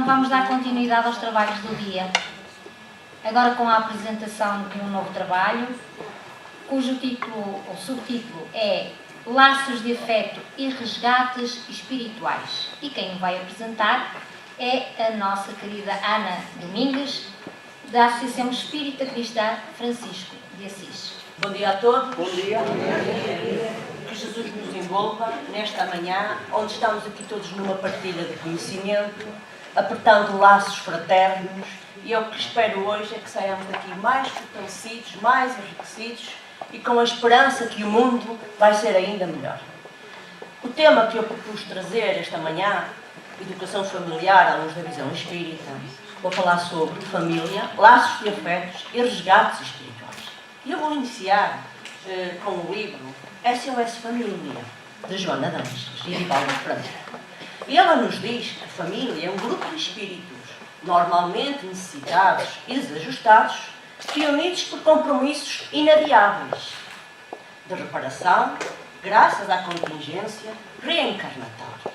Então vamos dar continuidade aos trabalhos do dia. Agora com a apresentação de um novo trabalho, cujo título ou subtítulo é Laços de Afeto e Resgates Espirituais. E quem o vai apresentar é a nossa querida Ana Domingues, da Associação Espírita Cristã Francisco de Assis. Bom dia a todos. Bom dia. Que Jesus nos envolva nesta manhã, onde estamos aqui todos numa partilha de conhecimento, apertando laços fraternos, e eu que espero hoje é que saiamos daqui mais fortalecidos, mais enriquecidos e com a esperança que o mundo vai ser ainda melhor. O tema que eu propus trazer esta manhã, educação familiar à luz da visão espírita, vou falar sobre família, laços de afetos e resgates espirituais. E eu vou iniciar com o livro SOS Família, de Joana Dantas e Rivaldo Franco. E ela nos diz que a família é um grupo de espíritos normalmente necessitados e desajustados, reunidos por compromissos inadiáveis de reparação, graças à contingência reencarnatória.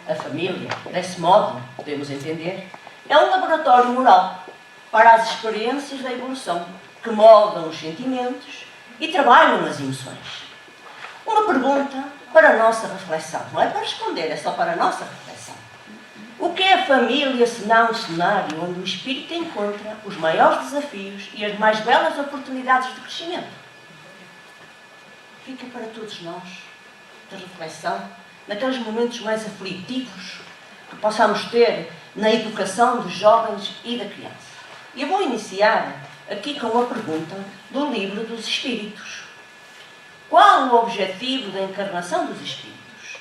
A família, desse modo, podemos entender, é um laboratório moral para as experiências da evolução que moldam os sentimentos e trabalham as emoções. Uma pergunta para a nossa reflexão, não é para responder, é só para a nossa reflexão. O que é a família senão um cenário onde o espírito encontra os maiores desafios e as mais belas oportunidades de crescimento? Fica para todos nós, de reflexão, naqueles momentos mais aflitivos que possamos ter na educação dos jovens e da criança. E eu vou iniciar aqui com a pergunta do Livro dos Espíritos. Qual o objetivo da encarnação dos espíritos?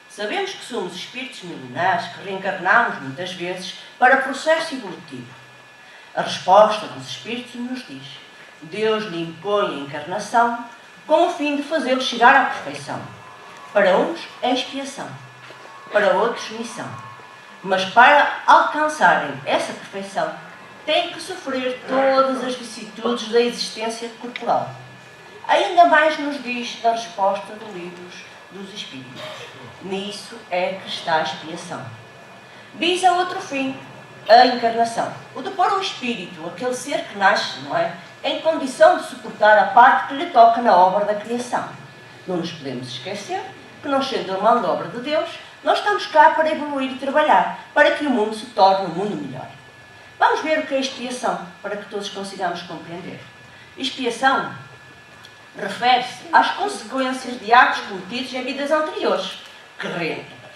Sabemos que somos espíritos milenares que reencarnamos muitas vezes para processo evolutivo. A resposta dos espíritos nos diz: Deus lhe impõe a encarnação com o fim de fazê-los chegar à perfeição. Para uns é expiação, para outros missão. Mas para alcançarem essa perfeição, têm que sofrer todas as vicissitudes da existência corporal. Ainda mais nos diz a resposta do Livro dos Espíritos. Nisso é que está a expiação. Visa outro fim, a encarnação. O de pôr o espírito, aquele ser que nasce, não é? Em condição de suportar a parte que lhe toca na obra da criação. Não nos podemos esquecer que, nós sendo a mão de obra de Deus, nós estamos cá para evoluir e trabalhar, para que o mundo se torne um mundo melhor. Vamos ver o que é expiação, para que todos consigamos compreender. Expiação refere-se às consequências de atos cometidos em vidas anteriores, que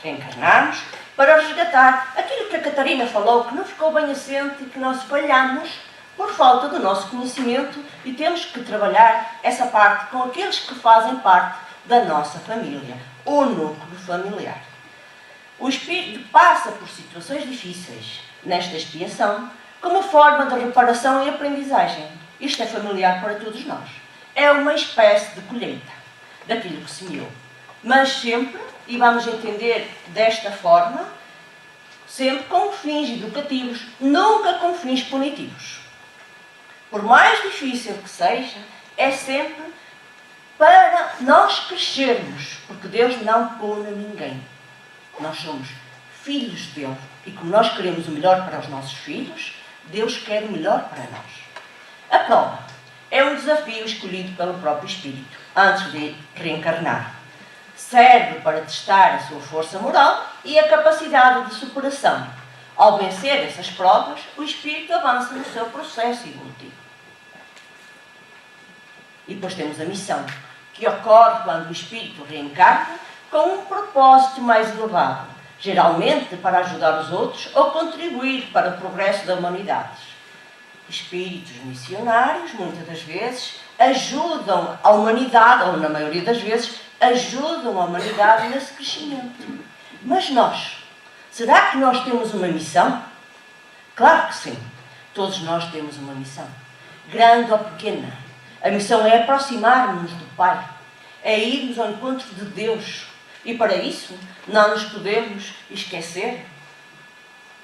reencarnamos para resgatar aquilo que a Catarina falou, que não ficou bem assente e que nós falhamos por falta do nosso conhecimento, e temos que trabalhar essa parte com aqueles que fazem parte da nossa família, o núcleo familiar. O espírito passa por situações difíceis nesta expiação como forma de reparação e aprendizagem. Isto é familiar para todos nós. É uma espécie de colheita daquilo que semeou. Mas sempre, e vamos entender desta forma, sempre com fins educativos, nunca com fins punitivos. Por mais difícil que seja, é sempre para nós crescermos, porque Deus não pune ninguém. Nós somos filhos dele, e como nós queremos o melhor para os nossos filhos, Deus quer o melhor para nós. A prova é um desafio escolhido pelo próprio Espírito, antes de reencarnar. Serve para testar a sua força moral e a capacidade de superação. Ao vencer essas provas, o Espírito avança no seu processo evolutivo. E depois temos a missão, que ocorre quando o Espírito reencarna com um propósito mais elevado, geralmente para ajudar os outros ou contribuir para o progresso da humanidade. Espíritos missionários, muitas das vezes, ajudam a humanidade, ou na maioria das vezes, ajudam a humanidade nesse crescimento. Mas nós, será que nós temos uma missão? Claro que sim, todos nós temos uma missão, grande ou pequena. A missão é aproximar-nos do Pai, é irmos ao encontro de Deus, e para isso não nos podemos esquecer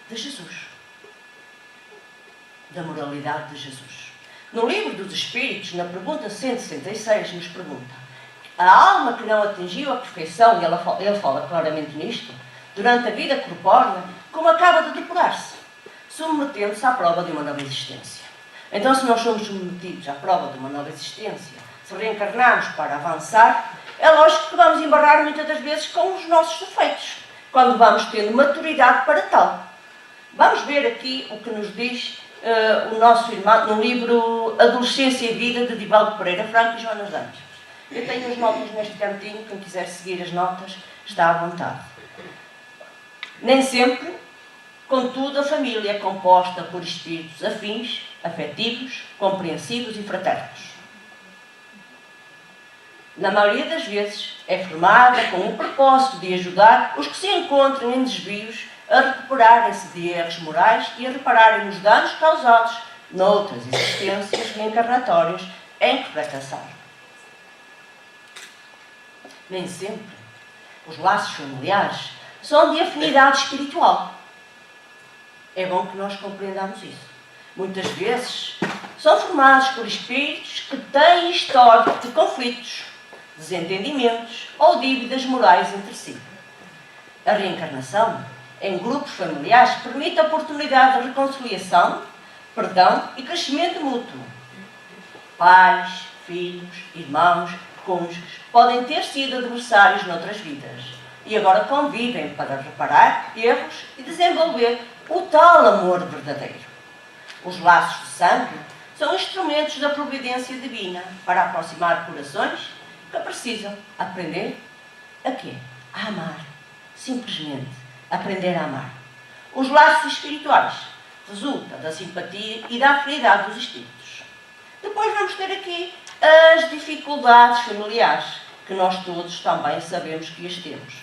de Jesus, da moralidade de Jesus. No Livro dos Espíritos, na pergunta 166, nos pergunta: a alma que não atingiu a perfeição, e ele fala claramente nisto, durante a vida corpórea, como acaba de depurar-se, submetendo-se à prova de uma nova existência. Então, se nós somos submetidos à prova de uma nova existência, se reencarnarmos para avançar, é lógico que vamos embarrar muitas das vezes com os nossos defeitos, quando vamos tendo maturidade para tal. Vamos ver aqui o que nos diz o nosso irmão no livro Adolescência e Vida, de Divaldo Pereira Franco e Jonas Anjos. Eu tenho as notas neste cantinho, quem quiser seguir as notas está à vontade. Nem sempre, contudo, a família é composta por espíritos afins, afetivos, compreensivos e fraternos. Na maioria das vezes, é formada com o propósito de ajudar os que se encontram em desvios a recuperarem-se de erros morais e a repararem nos danos causados noutras existências reencarnatórias em que fracassaram. Nem sempre os laços familiares são de afinidade espiritual. É bom que nós compreendamos isso. Muitas vezes são formados por espíritos que têm histórico de conflitos, desentendimentos ou dívidas morais entre si. A reencarnação em grupos familiares permite a oportunidade de reconciliação, perdão e crescimento mútuo. Pais, filhos, irmãos, cônjuges podem ter sido adversários noutras vidas e agora convivem para reparar erros e desenvolver o tal amor verdadeiro. Os laços de sangue são instrumentos da providência divina para aproximar corações que precisam aprender a quê? A amar. Simplesmente aprender a amar. Os laços espirituais resultam da simpatia e da afinidade dos espíritos. Depois vamos ter aqui as dificuldades familiares, que nós todos também sabemos que as temos.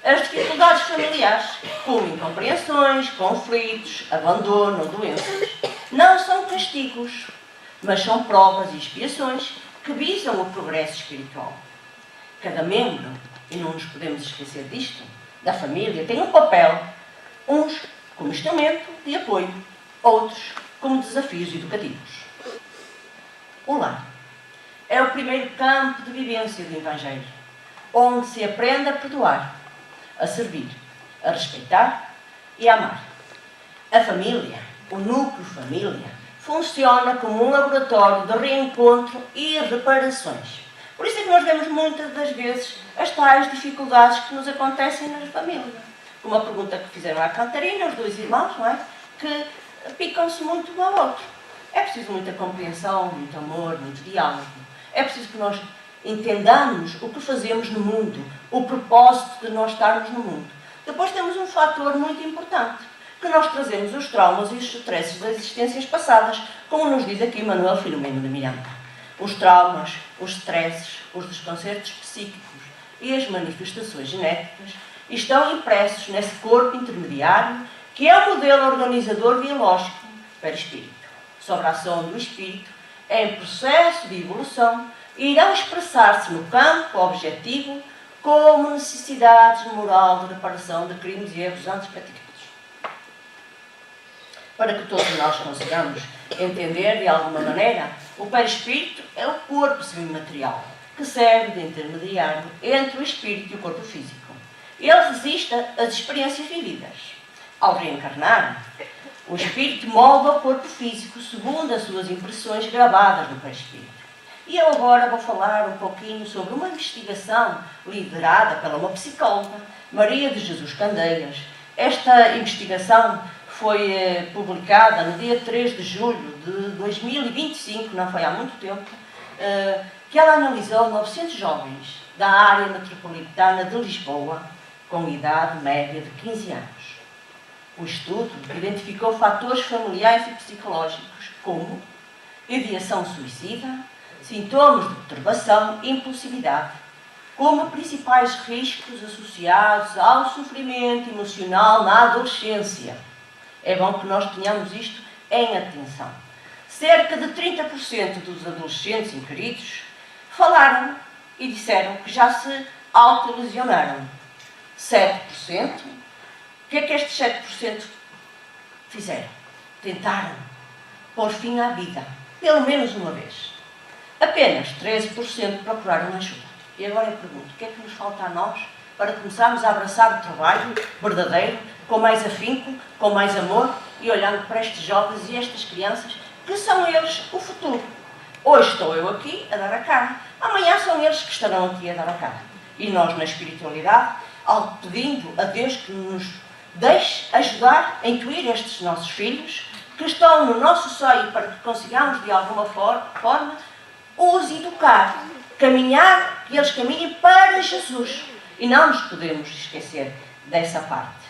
As dificuldades familiares, como incompreensões, conflitos, abandono ou doenças, não são castigos, mas são provas e expiações que visam o progresso espiritual. Cada membro, e não nos podemos esquecer disto, da família tem um papel, uns como instrumento de apoio, outros como desafios educativos. O lar é o primeiro campo de vivência do Evangelho, onde se aprende a perdoar, a servir, a respeitar e a amar. A família, o núcleo família, funciona como um laboratório de reencontro e reparações. Por isso é que nós vemos muitas das vezes as tais dificuldades que nos acontecem na família. Como a pergunta que fizeram à Cantarina, os dois irmãos, não é? Que picam-se muito um ao outro. É preciso muita compreensão, muito amor, muito diálogo. É preciso que nós entendamos o que fazemos no mundo, o propósito de nós estarmos no mundo. Depois temos um fator muito importante, que nós trazemos os traumas e os stresses das existências passadas, como nos diz aqui Manuel Filomeno de Miranda. Os traumas, os stresses, os desconcertos psíquicos e as manifestações genéticas estão impressos nesse corpo intermediário que é o modelo organizador biológico perispírito. Sobre a ação do espírito em processo de evolução e irão expressar-se no campo objetivo como necessidades de moral de reparação de crimes e erros antes praticados. Para que todos nós consigamos entender de alguma maneira, o perispírito é o corpo semimaterial, que serve de intermediário entre o espírito e o corpo físico. Ele resiste às experiências vividas. Ao reencarnar, o espírito molda o corpo físico segundo as suas impressões gravadas no perispírito. E eu agora vou falar um pouquinho sobre uma investigação liderada pela uma psicóloga, Maria de Jesus Candeias. Esta investigação foi publicada no dia 3 de julho de 2025, não foi há muito tempo, que ela analisou 900 jovens da área metropolitana de Lisboa, com idade média de 15 anos. O estudo identificou fatores familiares e psicológicos, como ideação suicida, sintomas de perturbação e impulsividade, como principais riscos associados ao sofrimento emocional na adolescência. É bom que nós tenhamos isto em atenção. Cerca de 30% dos adolescentes inquiridos falaram e disseram que já se autolesionaram. 7%. O que é que estes 7% fizeram? Tentaram pôr fim à vida, pelo menos uma vez. Apenas 13% procuraram ajuda. E agora eu pergunto, o que é que nos falta a nós para começarmos a abraçar o trabalho verdadeiro, com mais afinco, com mais amor e olhando para estes jovens e estas crianças, que são eles o futuro. Hoje estou eu aqui a dar a cara, amanhã são eles que estarão aqui a dar a cara. E nós, na espiritualidade, pedindo a Deus que nos deixe ajudar a intuir estes nossos filhos, que estão no nosso seio, para que consigamos, de alguma forma, os educar, caminhar, que eles caminhem para Jesus. E não nos podemos esquecer dessa parte.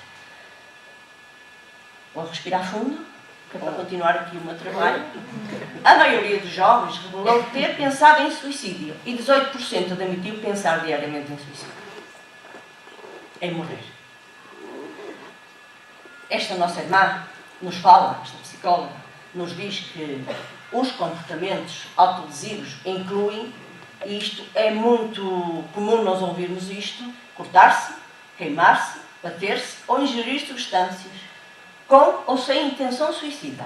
Vou respirar fundo, que é para continuar aqui o meu trabalho. A maioria dos jovens revelou ter pensado em suicídio e 18% admitiu pensar diariamente em suicídio. Em morrer. Esta nossa irmã nos fala, esta psicóloga, nos diz que os comportamentos autolesivos incluem, e isto é muito comum nós ouvirmos isto, cortar-se, queimar-se, bater-se ou ingerir substâncias, com ou sem intenção suicida.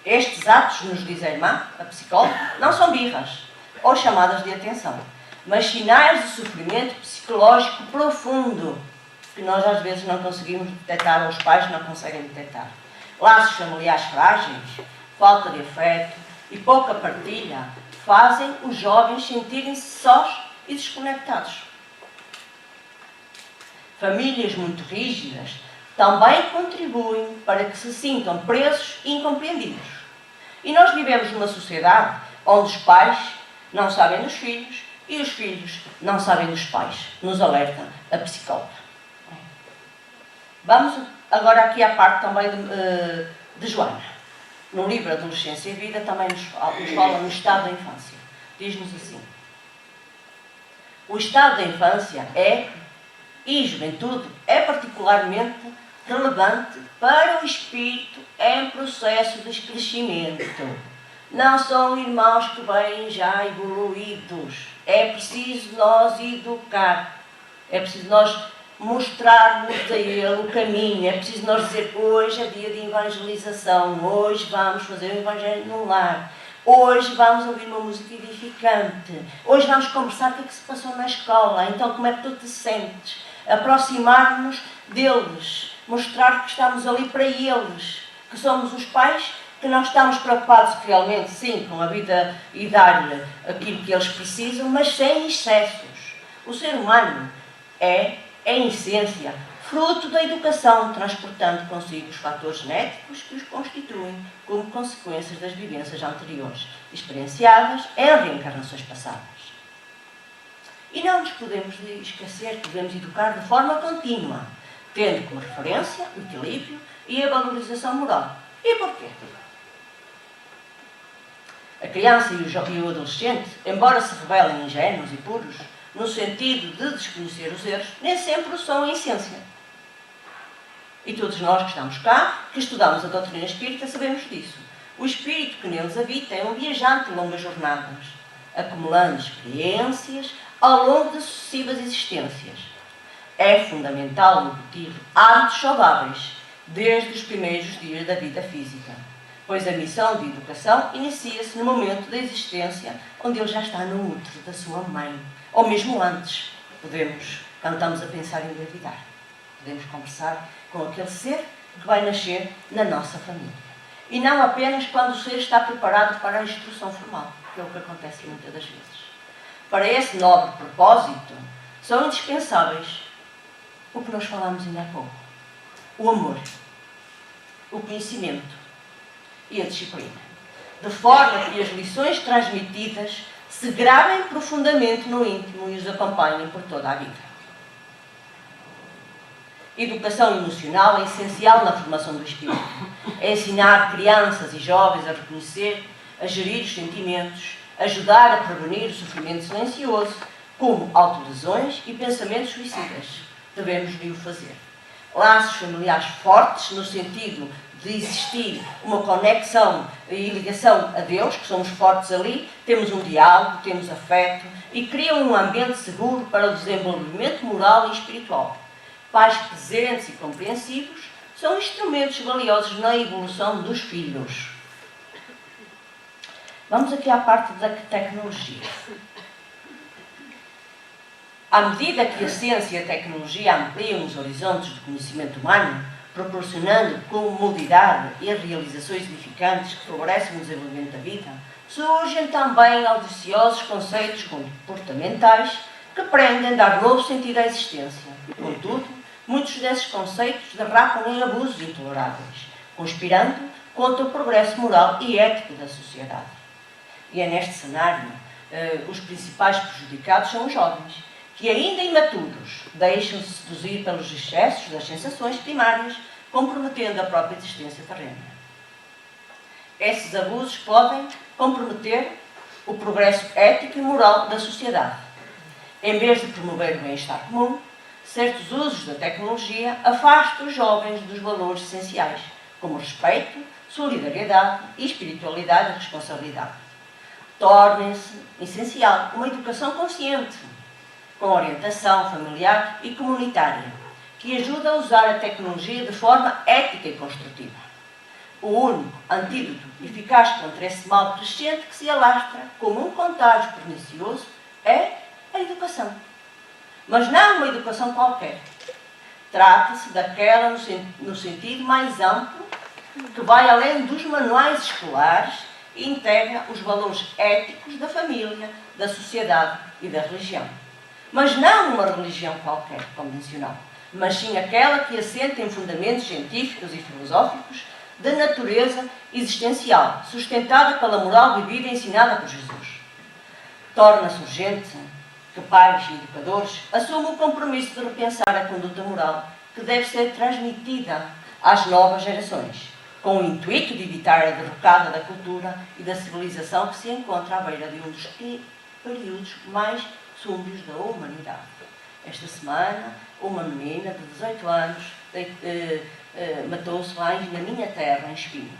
Estes atos, nos diz a irmã, a psicóloga, não são birras ou chamadas de atenção, mas sinais de sofrimento psicológico profundo, que nós às vezes não conseguimos detectar, ou os pais não conseguem detectar. Laços familiares frágeis, falta de afeto e pouca partilha fazem os jovens sentirem-se sós e desconectados. Famílias muito rígidas também contribuem para que se sintam presos e incompreendidos. E nós vivemos numa sociedade onde os pais não sabem dos filhos e os filhos não sabem dos pais, nos alerta a psicóloga. Vamos agora aqui à parte também de Joana. No livro Adolescência e Vida também nos fala no estado da infância. Diz-nos assim: o estado da infância e juventude é particularmente relevante para o espírito em processo de crescimento. Não são irmãos que vêm já evoluídos. É preciso nós educar. É preciso nós mostrar-nos a ele o caminho. É preciso nós dizer: hoje é dia de evangelização, hoje vamos fazer o evangelho no lar, hoje vamos ouvir uma música edificante, hoje vamos conversar o que é que se passou na escola, então como é que tu te sentes? Aproximar-nos deles, mostrar que estamos ali para eles, que somos os pais, que nós estamos preocupados realmente, sim, com a vida e dar-lhe aquilo que eles precisam, mas sem excessos. O ser humano é, em essência, fruto da educação, transportando consigo os fatores genéticos que os constituem como consequências das vivências anteriores, experienciadas em reencarnações passadas. E não nos podemos esquecer que devemos educar de forma contínua, tendo como referência o equilíbrio e a valorização moral. E porquê? A criança e o adolescente, embora se revelem ingênuos e puros, no sentido de desconhecer os erros, nem sempre o são em essência. E todos nós que estamos cá, que estudamos a doutrina espírita, sabemos disso. O espírito que neles habita é um viajante de longas jornadas, acumulando experiências ao longo de sucessivas existências. É fundamental incutir hábitos saudáveis desde os primeiros dias da vida física, pois a missão de educação inicia-se no momento da existência onde ele já está no útero da sua mãe, ou mesmo antes. Quando estamos a pensar em engravidar, podemos conversar com aquele ser que vai nascer na nossa família. E não apenas quando o ser está preparado para a instrução formal, que é o que acontece muitas das vezes. Para esse nobre propósito, são indispensáveis o que nós falámos ainda há pouco: o amor, o conhecimento e a disciplina, de forma que as lições transmitidas se gravem profundamente no íntimo e os acompanhem por toda a vida. Educação emocional é essencial na formação do espírito. É ensinar crianças e jovens a reconhecer, a gerir os sentimentos, ajudar a prevenir o sofrimento silencioso, como autolesões e pensamentos suicidas. Devemos de o fazer. Laços familiares fortes, no sentido de existir uma conexão e ligação a Deus, que somos fortes ali, temos um diálogo, temos afeto e criam um ambiente seguro para o desenvolvimento moral e espiritual. Pais presentes e compreensivos são instrumentos valiosos na evolução dos filhos. Vamos aqui à parte da tecnologia. À medida que a ciência e a tecnologia ampliam os horizontes do conhecimento humano, proporcionando comodidade e realizações edificantes que favorecem o desenvolvimento da vida, surgem também audaciosos conceitos comportamentais que pretendem dar novo sentido à existência. Contudo, muitos desses conceitos derrapam em abusos intoleráveis, conspirando contra o progresso moral e ético da sociedade. E é neste cenário os principais prejudicados são os jovens, que ainda imaturos deixam-se seduzir pelos excessos das sensações primárias, comprometendo a própria existência terrena. Esses abusos podem comprometer o progresso ético e moral da sociedade. Em vez de promover o bem-estar comum, certos usos da tecnologia afastam os jovens dos valores essenciais, como respeito, solidariedade, espiritualidade e responsabilidade. Torna-se essencial uma educação consciente, com orientação familiar e comunitária, que ajuda a usar a tecnologia de forma ética e construtiva. O único antídoto eficaz contra esse mal crescente que se alastra como um contágio pernicioso é a educação. Mas não uma educação qualquer. Trata-se daquela no sentido mais amplo, que vai além dos manuais escolares e integra os valores éticos da família, da sociedade e da religião. Mas não uma religião qualquer, convencional, mas sim aquela que assenta em fundamentos científicos e filosóficos de natureza existencial, sustentada pela moral vivida e ensinada por Jesus. Torna-se urgente que pais e educadores assumam o compromisso de repensar a conduta moral que deve ser transmitida às novas gerações, com o intuito de evitar a derrocada da cultura e da civilização que se encontra à beira de um dos períodos mais súmbrios da humanidade. Esta semana, uma menina de 18 anos matou-se lá na minha terra, em Espinho.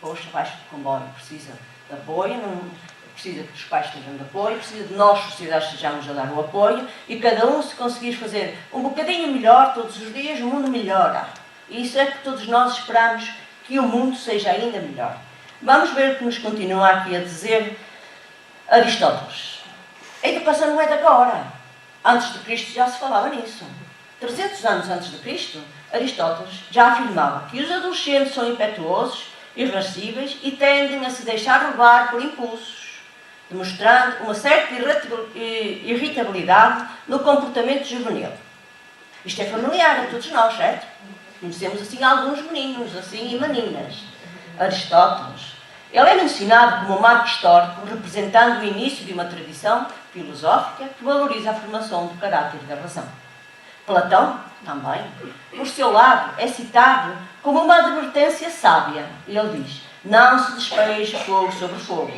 Poxa, abaixo do comboio, precisa de apoio, precisa que os pais estejam de apoio, precisa de nós, sociedades, estejamos a dar o apoio, e cada um, se conseguir fazer um bocadinho melhor todos os dias, o mundo melhora. E isso é que todos nós esperamos, que o mundo seja ainda melhor. Vamos ver o que nos continua aqui a dizer Aristóteles. A educação não é de agora. Antes de Cristo já se falava nisso. 300 anos antes de Cristo, Aristóteles já afirmava que os adolescentes são impetuosos, irascíveis e tendem a se deixar levar por impulsos, demonstrando uma certa irritabilidade no comportamento juvenil. Isto é familiar a todos nós, certo? Conhecemos assim alguns meninos assim, e meninas. Aristóteles. Ele é mencionado como um marco histórico, representando o início de uma tradição filosófica que valoriza a formação do caráter e da razão. Platão, também, por seu lado, é citado como uma advertência sábia. Ele diz: não se despeje fogo sobre fogo,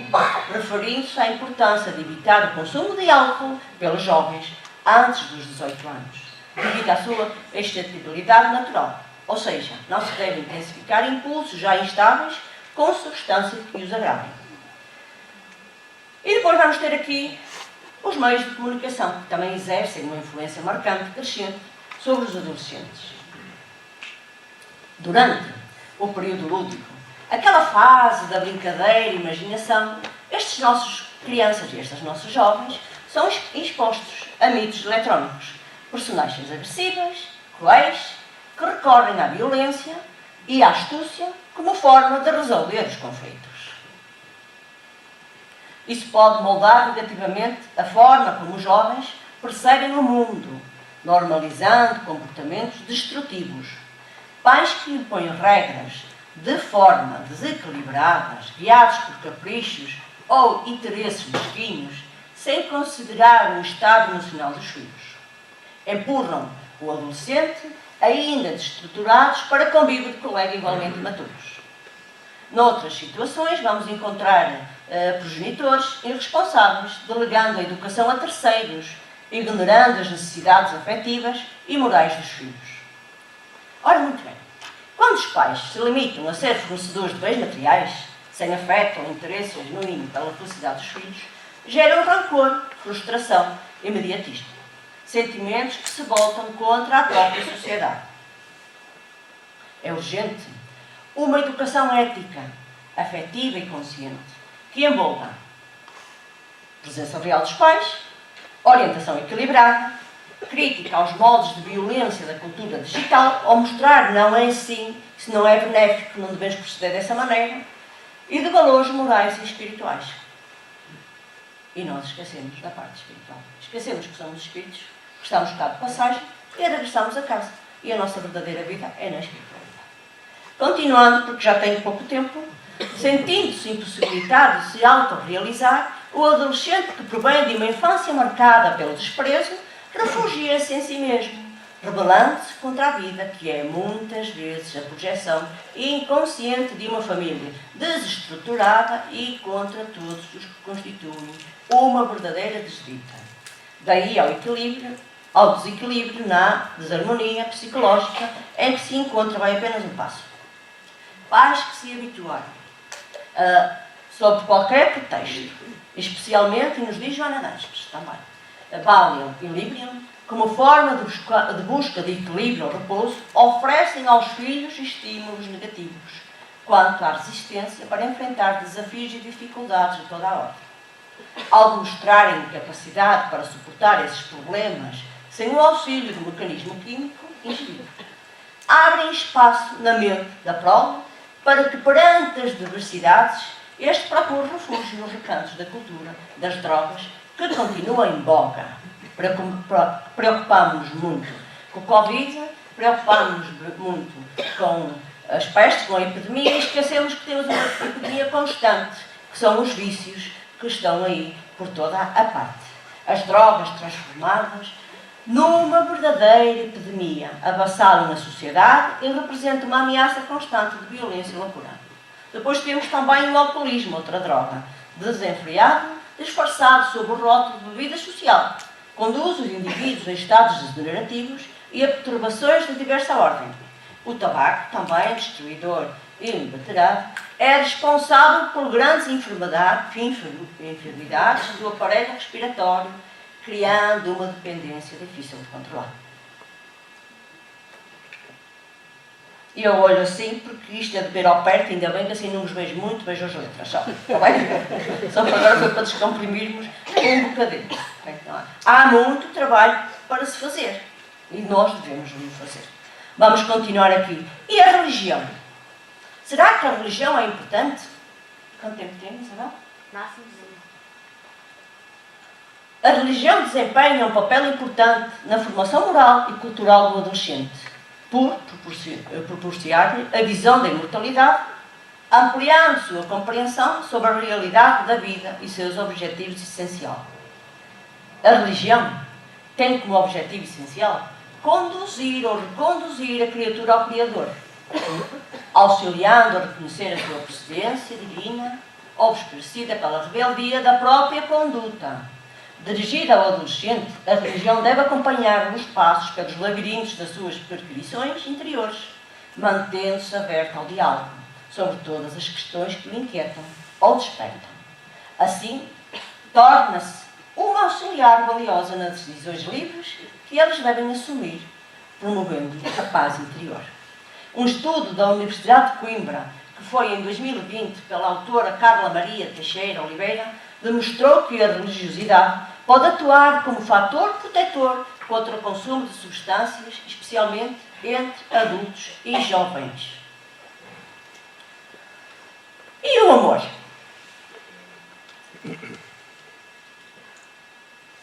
referindo-se à importância de evitar o consumo de álcool pelos jovens antes dos 18 anos, devido à sua excitabilidade natural. Ou seja, não se deve intensificar impulsos já instáveis com substâncias que os agravem. E depois vamos ter aqui os meios de comunicação, que também exercem uma influência marcante, crescente, sobre os adolescentes. Durante o período lúdico, aquela fase da brincadeira e imaginação, estes nossos crianças e estes nossos jovens são expostos a mitos eletrónicos, personagens agressivas, cruéis, que recorrem à violência e à astúcia como forma de resolver os conflitos. Isso pode moldar negativamente a forma como os jovens percebem o mundo, normalizando comportamentos destrutivos. Pais que impõem regras de forma desequilibradas, guiados por caprichos ou interesses mesquinhos, sem considerar o estado emocional dos filhos. Empurram o adolescente ainda desestruturados para convívio de colegas igualmente imaturos. Noutras situações, vamos encontrar progenitores irresponsáveis, delegando a educação a terceiros, ignorando as necessidades afetivas e morais dos filhos. Ora, muito bem, quando os pais se limitam a ser fornecedores de bens materiais, sem afeto ou interesse genuíno pela felicidade dos filhos, geram rancor, frustração e imediatismo, sentimentos que se voltam contra a própria sociedade. É urgente uma educação ética, afetiva e consciente, que envolva presença real dos pais, orientação equilibrada, crítica aos moldes de violência da cultura digital, ao mostrar não é assim, se não é benéfico, que não devemos proceder dessa maneira, e de valores morais e espirituais. E nós esquecemos da parte espiritual. Esquecemos que somos espíritos, que estamos cá de passagem e regressamos a casa. E a nossa verdadeira vida é na espiritualidade. Continuando, porque já tenho pouco tempo, sentindo-se impossibilitado de se autorrealizar, o adolescente que provém de uma infância marcada pelo desprezo, refugia-se em si mesmo, rebelando-se contra a vida, que é muitas vezes a projeção inconsciente de uma família desestruturada e contra todos os que constituem uma verdadeira desdita. Daí ao desequilíbrio na desarmonia psicológica em que se encontra, vai apenas um passo. Pais que se habituaram, sob qualquer pretexto, especialmente nos diz Joana Dantas também, Valium e Librium, como forma de busca de equilíbrio ou repouso, oferecem aos filhos estímulos negativos quanto à resistência para enfrentar desafios e dificuldades de toda a ordem. Ao demonstrarem capacidade para suportar esses problemas sem o auxílio do mecanismo químico ingerido, abrem espaço na mente da prole para que, perante as diversidades, este procure refúgio nos recantos da cultura, das drogas, que continuam em boga. Preocupámos-nos muito com o Covid, preocupámos-nos muito com as pestes, com a epidemia, e esquecemos que temos uma epidemia constante, que são os vícios que estão aí por toda a parte. As drogas transformadas numa verdadeira epidemia, avassalam a sociedade e representam uma ameaça constante de violência e loucura. Depois temos também o alcoolismo, outra droga, desenfreado, disfarçado sob o rótulo de bebida social, conduz os indivíduos a estados degenerativos e a perturbações de diversa ordem. O tabaco, também destruidor e inveterado, é responsável por grandes enfermidades do aparelho respiratório, criando uma dependência difícil de controlar. E eu olho assim, porque isto é de ver ao perto, ainda bem que assim não os vejo muito, vejo as letras, só. Está bem? Só que agora foi para descomprimirmos um bocadinho. Então, há muito trabalho para se fazer. E nós devemos o fazer. Vamos continuar aqui. E a religião? Será que a religião é importante? Quanto tempo temos, Isabel? Máximo. A religião desempenha um papel importante na formação moral e cultural do adolescente, por proporcionar-lhe a visão da imortalidade, ampliando sua compreensão sobre a realidade da vida e seus objetivos essenciais. A religião tem como objetivo essencial conduzir ou reconduzir a criatura ao Criador, auxiliando a reconhecer a sua procedência divina, obscurecida pela rebeldia da própria conduta. Dirigida ao adolescente, a religião deve acompanhar os passos pelos labirintos das suas perquisições interiores, mantendo-se aberta ao diálogo sobre todas as questões que lhe inquietam ou despertam. Assim, torna-se uma auxiliar valiosa nas decisões livres que eles devem assumir, promovendo a paz interior. Um estudo da Universidade de Coimbra, que foi em 2020 pela autora Carla Maria Teixeira Oliveira, demonstrou que a religiosidade pode atuar como fator protetor contra o consumo de substâncias, especialmente entre adultos e jovens. E o amor?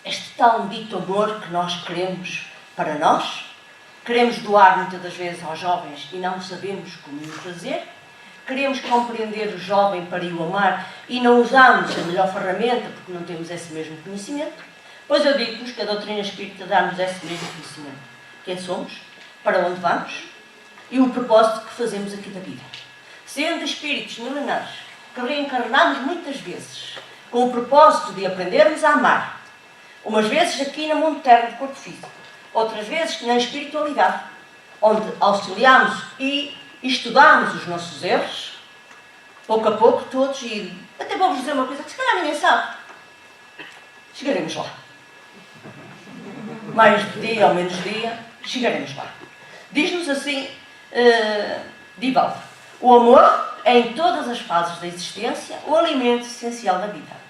Este tal dito amor que nós queremos para nós, queremos doar muitas das vezes aos jovens e não sabemos como o fazer. Queremos compreender o jovem para o amar e não usamos a melhor ferramenta porque não temos esse mesmo conhecimento. Pois eu digo-vos que a doutrina espírita dá-nos esse mesmo conhecimento. Quem somos, para onde vamos e o propósito que fazemos aqui da vida. Sendo espíritos milenares que reencarnamos muitas vezes com o propósito de aprendermos a amar, umas vezes aqui no mundo terra de corpo físico, outras vezes na espiritualidade, onde auxiliamos e estudamos os nossos erros, pouco a pouco, todos, e até vou-vos dizer uma coisa que se calhar ninguém sabe. Chegaremos lá. Mais dia ou menos dia, chegaremos lá. Diz-nos assim, Divaldo, o amor é em todas as fases da existência o alimento essencial da vida.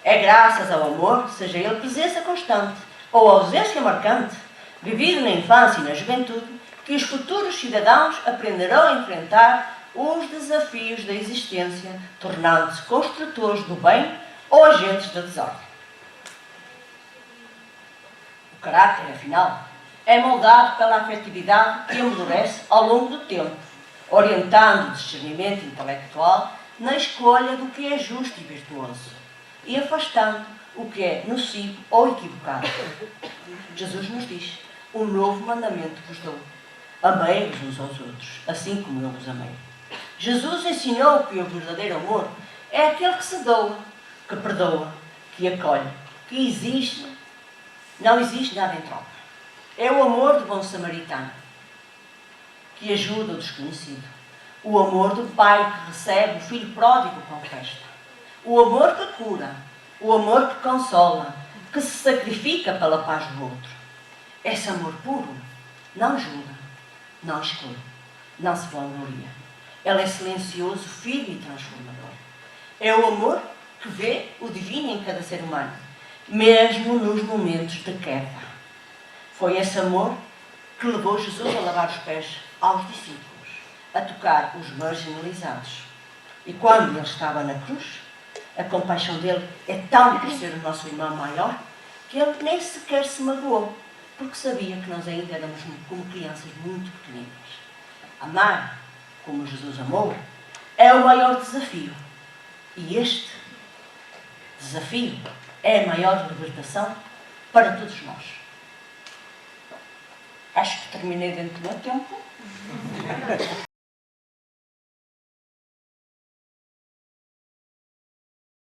É graças ao amor, seja ele presença constante, ou ausência marcante, vivida na infância e na juventude, que os futuros cidadãos aprenderão a enfrentar os desafios da existência, tornando-se construtores do bem ou agentes da desordem. O caráter, afinal, é moldado pela afetividade que amadurece ao longo do tempo, orientando o discernimento intelectual na escolha do que é justo e virtuoso e afastando o que é nocivo ou equivocado. Jesus nos diz: um novo mandamento vos dou. Amei-vos uns aos outros, assim como eu vos amei. Jesus ensinou que o verdadeiro amor é aquele que se doa, que perdoa, que acolhe, que exige, não exige nada em troca. É o amor do bom samaritano, que ajuda o desconhecido. O amor do pai que recebe o filho pródigo com festa. O amor que cura. O amor que consola, que se sacrifica pela paz do outro. Esse amor puro não julga, não exclui, não se vangloria. Ele é silencioso, firme e transformador. É o amor que vê o divino em cada ser humano, mesmo nos momentos de queda. Foi esse amor que levou Jesus a lavar os pés aos discípulos, a tocar os marginalizados. E quando ele estava na cruz, a compaixão dele é tão por ser o nosso irmão maior, que ele nem sequer se magoou, porque sabia que nós ainda éramos como crianças muito pequeninas. Amar como Jesus amou é o maior desafio. E este desafio é a maior libertação para todos nós. Acho que terminei dentro do meu tempo.